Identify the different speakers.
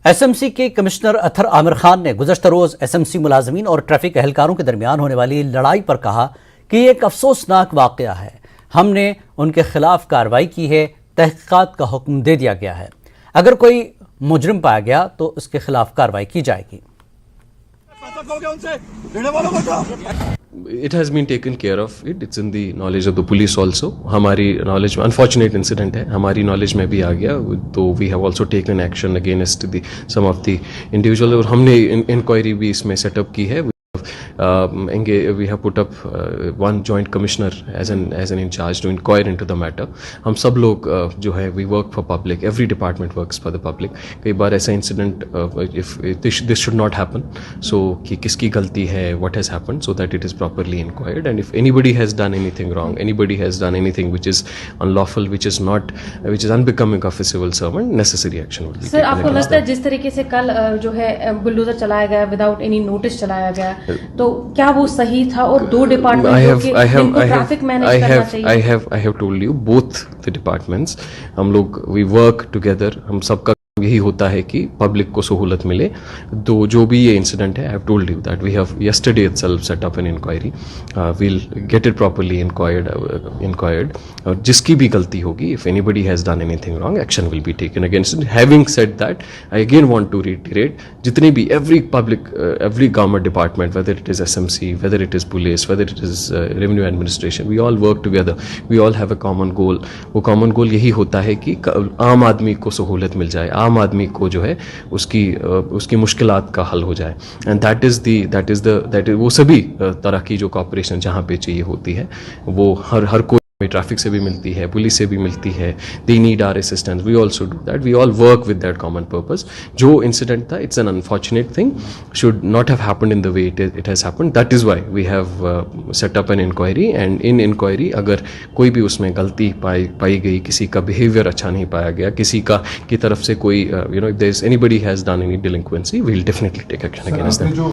Speaker 1: SMC के commissioner अतर आमिर खान ने गुज़श्ता रोज़ SMC मुलाजमीन और ट्रैफिक एहलकारों के दरमियान होने वाली लड़ाई पर कहा कि ये एक अफसोसनाक वाक़या है। हमने उनके खिलाफ कार्रवाई की है, तहक़ीक़ात का हुक्म दे दिया गया है। अगर कोई मुजरिम पाया गया तो उसके खिलाफ कार्रवाई की जाएगी।
Speaker 2: It has been taken care of. It's in the knowledge of the police also. हमारी knowledge में unfortunate incident है, हमारी knowledge में भी आ गया, तो we have also taken action against the some of the individual और हमने inquiry भी इसमें setup की है. We have put up one joint commissioner as an in charge to inquire into the matter. हम सब लोग जो है we work for public. Every department works for the public. कई बार ऐसा incident if this should not happen, so कि किसकी गलती है, what has happened, so that it is properly inquired. And if anybody has done anything wrong, anybody has done anything which is unlawful, which is unbecoming of a civil servant, necessary action will be taken.
Speaker 3: Sir, आपको लगता है जिस तरीके से कल जो है bulldozer चलाया गया विदाउट एनी नोटिस चलाया गया, तो क्या वो सही था? और दो डिपार्टमेंट के ट्रैफिक मैनेज करना चाहिए।
Speaker 2: I have told you both the departments. हम लोग we work together. हम सबका यही होता है कि पब्लिक को सहूलत मिले। तो जो भी ये इंसिडेंट है, I have told you that we have yesterday itself set up an inquiry, we'll get it properly inquired और जिसकी भी गलती होगी, if anybody has done anything wrong, action will be taken against it. Having said that, I again want to reiterate, जितने भी every government department, whether it is SMC, whether it is police, whether it is revenue administration, we all work together, we all have a common goal. वो common goal यही होता है कि आम आदमी को सहूलत मिल जाए, आम आदमी को जो है उसकी मुश्किलात का हल हो जाए। एंड दैट इज वो सभी तरह की जो कॉपरेशन जहाँ पे चाहिए होती है, वो हर कोई ट्रैफिक से भी मिलती है, पुलिस से भी मिलती है। They need our assistance, we also do that, we all work with that common purpose. जो इंसिडेंट था, it's an unfortunate thing, should not have happened in the way it has happened. That is why we have set up an inquiry, and in inquiry अगर कोई भी उसमें गलती पाई गई, किसी का बिहेवियर अच्छा नहीं पाया गया, किसी की तरफ से कोई if there is anybody has done any delinquency, we will definitely take action against them.